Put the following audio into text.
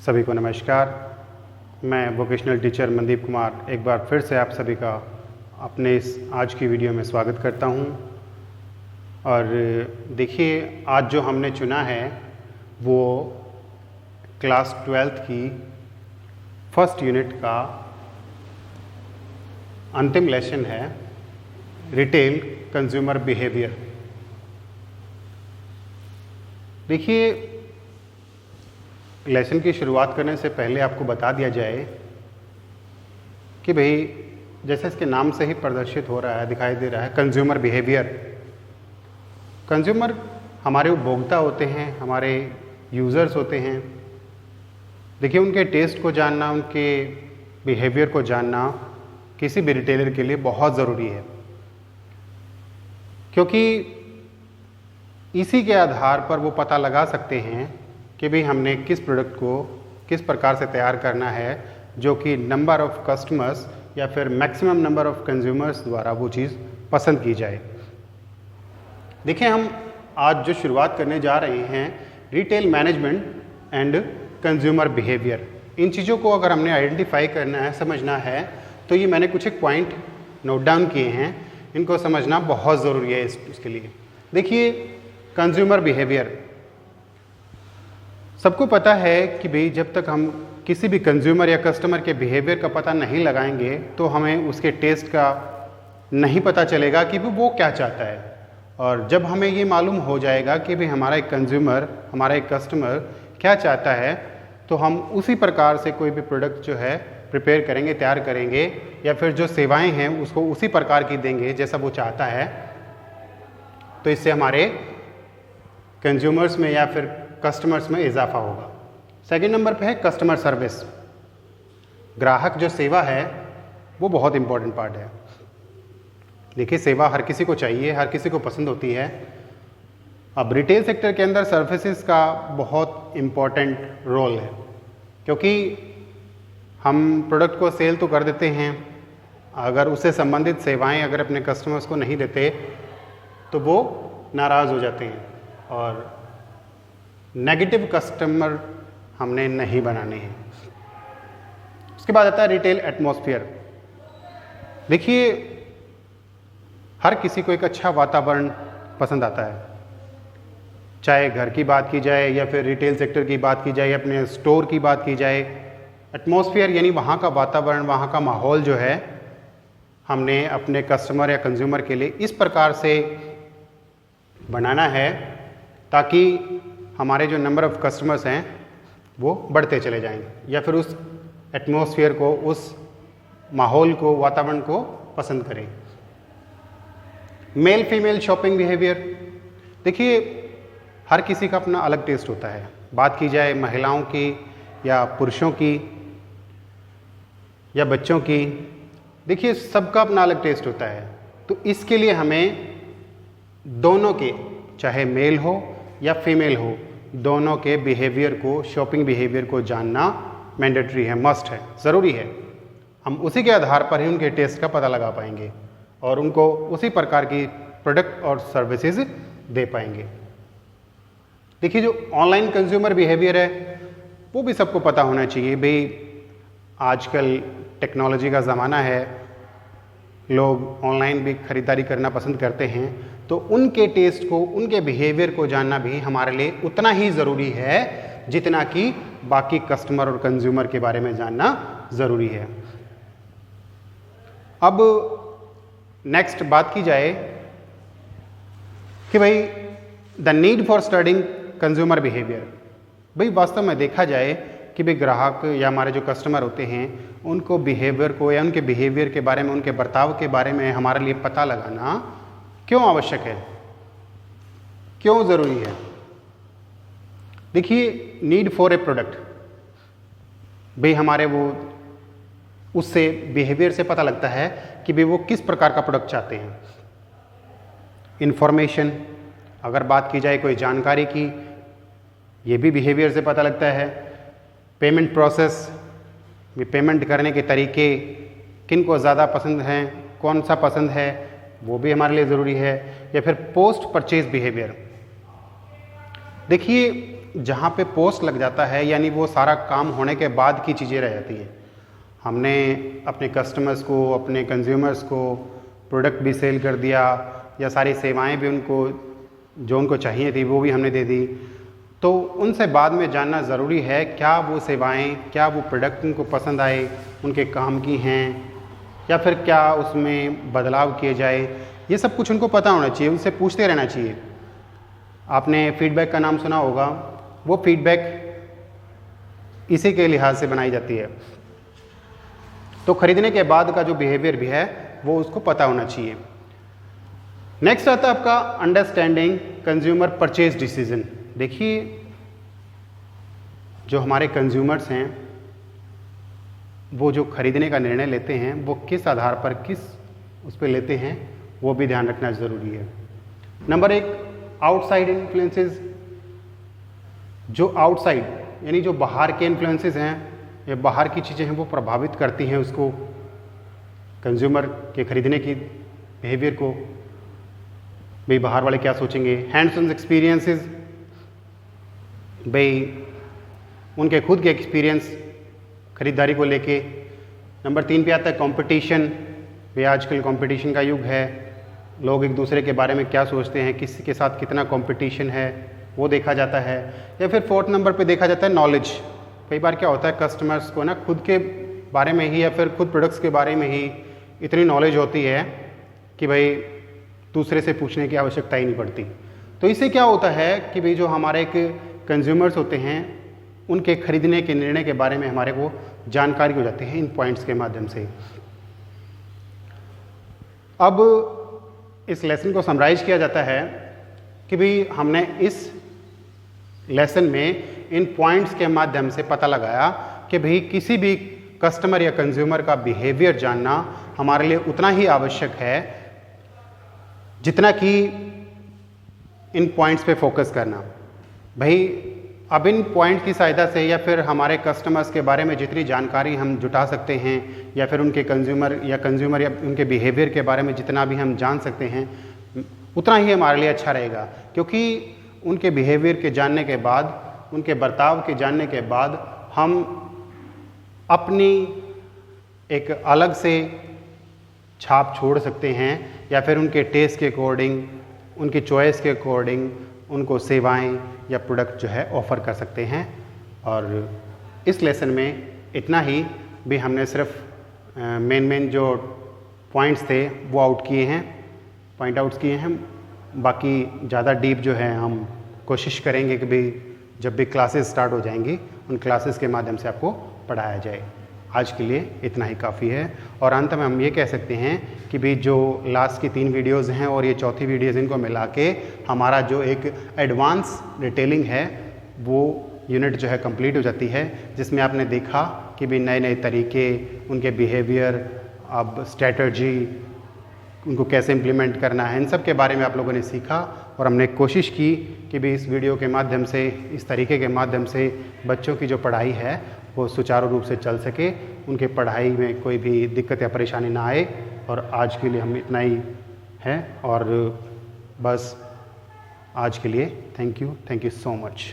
सभी को नमस्कार। मैं वोकेशनल टीचर मनदीप कुमार एक बार फिर से आप सभी का अपने इस आज की वीडियो में स्वागत करता हूं। और देखिए, आज जो हमने चुना है वो क्लास 12th की फर्स्ट यूनिट का अंतिम लेसन है, रिटेल कंज्यूमर बिहेवियर। देखिए, लेसन की शुरुआत करने से पहले आपको बता दिया जाए कि भाई जैसे इसके नाम से ही प्रदर्शित हो रहा है, दिखाई दे रहा है, कंज्यूमर बिहेवियर। कंज्यूमर हमारे उपभोक्ता होते हैं, हमारे यूज़र्स होते हैं। देखिए, उनके टेस्ट को जानना, उनके बिहेवियर को जानना किसी भी रिटेलर के लिए बहुत ज़रूरी है, क्योंकि इसी के आधार पर वो पता लगा सकते हैं कि भाई हमने किस प्रोडक्ट को किस प्रकार से तैयार करना है जो कि नंबर ऑफ़ कस्टमर्स या फिर मैक्सिमम नंबर ऑफ़ कंज्यूमर्स द्वारा वो चीज़ पसंद की जाए। देखिए, हम आज जो शुरुआत करने जा रहे हैं, retail management and consumer behaviour, इन चीज़ों को अगर हमने आइडेंटिफाई करना है, समझना है, तो ये मैंने कुछ एक पॉइंट नोट डाउन किए हैं। इनको समझना बहुत ज़रूरी है इसके लिए। देखिए, कंज्यूमर बिहेवियर, सबको पता है कि भाई जब तक हम किसी भी कंज्यूमर या कस्टमर के बिहेवियर का पता नहीं लगाएंगे तो हमें उसके टेस्ट का नहीं पता चलेगा कि वो क्या चाहता है। और जब हमें ये मालूम हो जाएगा कि भाई हमारा एक कंज्यूमर, हमारा एक कस्टमर क्या चाहता है, तो हम उसी प्रकार से कोई भी प्रोडक्ट जो है प्रिपेयर करेंगे, तैयार करेंगे, या फिर जो सेवाएं हैं उसको उसी प्रकार की देंगे जैसा वो चाहता है। तो इससे हमारे कंज्यूमर्स में या फिर कस्टमर्स में इजाफा होगा। सेकंड नंबर पे है कस्टमर सर्विस। ग्राहक जो सेवा है वो बहुत इंपॉर्टेंट पार्ट है। देखिए, सेवा हर किसी को चाहिए, हर किसी को पसंद होती है। अब रिटेल सेक्टर के अंदर सर्विसेज का बहुत इम्पॉर्टेंट रोल है, क्योंकि हम प्रोडक्ट को सेल तो कर देते हैं, अगर उससे संबंधित सेवाएं अगर अपने कस्टमर्स को नहीं देते तो वो नाराज़ हो जाते हैं, और नेगेटिव कस्टमर हमने नहीं बनाने हैं। उसके बाद आता है रिटेल एटमॉस्फेयर। देखिए, हर किसी को एक अच्छा वातावरण पसंद आता है, चाहे घर की बात की जाए या फिर रिटेल सेक्टर की बात की जाए, अपने स्टोर की बात की जाए। एटमॉस्फेयर यानी वहाँ का वातावरण, वहाँ का माहौल जो है, हमने अपने कस्टमर या कंज्यूमर के लिए इस प्रकार से बनाना है ताकि हमारे जो नंबर ऑफ़ कस्टमर्स हैं वो बढ़ते चले जाएंगे, या फिर उस एटमॉस्फेयर को, उस माहौल को, वातावरण को पसंद करें। Male female shopping behaviour. देखिए, हर किसी का अपना अलग टेस्ट होता है। बात की जाए महिलाओं की या पुरुषों की या बच्चों की, देखिए सबका अपना अलग टेस्ट होता है। तो इसके लिए हमें दोनों के, चाहे मेल हो या फीमेल हो, दोनों के बिहेवियर को, शॉपिंग बिहेवियर को जानना मैंडेटरी है, मस्ट है, ज़रूरी है। हम उसी के आधार पर ही उनके टेस्ट का पता लगा पाएंगे और उनको उसी प्रकार की प्रोडक्ट और सर्विसेज दे पाएंगे। देखिए, जो ऑनलाइन कंज्यूमर बिहेवियर है वो भी सबको पता होना चाहिए। भाई आजकल टेक्नोलॉजी का ज़माना है, लोग ऑनलाइन भी ख़रीदारी करना पसंद करते हैं, तो उनके टेस्ट को, उनके बिहेवियर को जानना भी हमारे लिए उतना ही ज़रूरी है जितना कि बाकी कस्टमर और कंज्यूमर के बारे में जानना ज़रूरी है। अब नेक्स्ट बात की जाए कि भाई the need for studying consumer behaviour. भाई वास्तव में देखा जाए कि भाई ग्राहक या हमारे जो कस्टमर होते हैं, उनको बिहेवियर को या उनके बिहेवियर के बारे में, उनके बर्ताव के बारे में हमारे लिए पता लगाना क्यों आवश्यक है, क्यों ज़रूरी है। देखिए, नीड फॉर ए प्रोडक्ट, भाई हमारे वो उससे बिहेवियर से पता लगता है कि भाई वो किस प्रकार का प्रोडक्ट चाहते हैं। इंफॉर्मेशन, अगर बात की जाए कोई जानकारी की, ये भी बिहेवियर से पता लगता है। पेमेंट प्रोसेस, पेमेंट करने के तरीके, किन को ज़्यादा पसंद हैं, कौन सा पसंद है, वो भी हमारे लिए ज़रूरी है। या फिर पोस्ट परचेज बिहेवियर। देखिए, जहाँ पे पोस्ट लग जाता है यानी वो सारा काम होने के बाद की चीज़ें रह जाती हैं। हमने अपने कस्टमर्स को, अपने कंज्यूमर्स को प्रोडक्ट भी सेल कर दिया या सारी सेवाएं भी उनको जो उनको चाहिए थी वो भी हमने दे दी, तो उनसे बाद में जानना ज़रूरी है क्या वो सेवाएं, क्या वो प्रोडक्ट उनको पसंद आए, उनके काम की हैं या फिर क्या उसमें बदलाव किए जाए। ये सब कुछ उनको पता होना चाहिए, उनसे पूछते रहना चाहिए। आपने फीडबैक का नाम सुना होगा, वो फीडबैक इसी के लिहाज से बनाई जाती है। तो खरीदने के बाद का जो बिहेवियर भी है वो उसको पता होना चाहिए। नेक्स्ट आता है आपका अंडरस्टैंडिंग कंज्यूमर परचेज डिसीजन। देखिए, जो हमारे कंज्यूमर्स हैं वो जो खरीदने का निर्णय लेते हैं वो किस आधार पर, किस उस पर लेते हैं, वो भी ध्यान रखना ज़रूरी है। Number 1, outside influences. जो आउटसाइड यानी जो बाहर के इन्फ्लुएंसेस हैं या बाहर की चीज़ें हैं वो प्रभावित करती हैं उसको, कंज्यूमर के खरीदने की बिहेवियर को। भाई बाहर वाले क्या सोचेंगे। हैंड्स ऑन एक्सपीरियंसेस, भाई उनके खुद के एक्सपीरियंस खरीदारी को लेके। नंबर 3 पे आता है कंपटीशन। भाई आजकल कंपटीशन का युग है, लोग एक दूसरे के बारे में क्या सोचते हैं, किसी के साथ कितना कंपटीशन है वो देखा जाता है। या फिर 4th नंबर पे देखा जाता है नॉलेज। कई बार क्या होता है कस्टमर्स को ना खुद के बारे में ही या फिर खुद प्रोडक्ट्स के बारे में ही इतनी नॉलेज होती है कि भाई दूसरे से पूछने की आवश्यकता ही नहीं पड़ती। तो इससे क्या होता है कि भाई जो हमारे एक कंज्यूमर्स होते हैं उनके खरीदने के निर्णय के बारे में हमारे को जानकारी हो जाती है इन पॉइंट्स के माध्यम से। अब इस लेसन को समराइज किया जाता है कि भाई हमने इस लेसन में इन पॉइंट्स के माध्यम से पता लगाया कि भाई किसी भी कस्टमर या कंज्यूमर का बिहेवियर जानना हमारे लिए उतना ही आवश्यक है जितना कि इन पॉइंट्स पे फोकस करना। भाई अब इन पॉइंट की सहायता से या फिर हमारे कस्टमर्स के बारे में जितनी जानकारी हम जुटा सकते हैं या फिर उनके कंज्यूमर या उनके बिहेवियर के बारे में जितना भी हम जान सकते हैं उतना ही हमारे लिए अच्छा रहेगा। क्योंकि उनके बिहेवियर के जानने के बाद, उनके बर्ताव के जानने के बाद हम अपनी एक अलग से छाप छोड़ सकते हैं या फिर उनके टेस्ट के अकॉर्डिंग, उनकी चॉइस के अकॉर्डिंग उनको सेवाएं या प्रोडक्ट जो है ऑफ़र कर सकते हैं। और इस लेसन में इतना ही भी हमने सिर्फ मेन जो पॉइंट्स थे वो पॉइंट आउट्स किए हैं। बाकी ज़्यादा डीप जो है हम कोशिश करेंगे कि भाई जब भी क्लासेस स्टार्ट हो जाएंगी उन क्लासेस के माध्यम से आपको पढ़ाया जाए। आज के लिए इतना ही काफ़ी है। और अंत में हम ये कह सकते हैं कि भाई जो लास्ट की 3 वीडियोज़ हैं और ये चौथी वीडियोज़, इनको मिला के हमारा जो एक एडवांस डिटेलिंग है वो यूनिट जो है कंप्लीट हो जाती है, जिसमें आपने देखा कि भाई नए नए तरीके, उनके बिहेवियर, अब स्ट्रैटर्जी, उनको कैसे इम्प्लीमेंट करना है, इन सब के बारे में आप लोगों ने सीखा। और हमने कोशिश की कि भी इस वीडियो के माध्यम से, इस तरीके के माध्यम से बच्चों की जो पढ़ाई है वो सुचारू रूप से चल सके, उनके पढ़ाई में कोई भी दिक्कत या परेशानी ना आए। और आज के लिए हम इतना ही है और बस आज के लिए थैंक यू सो मच।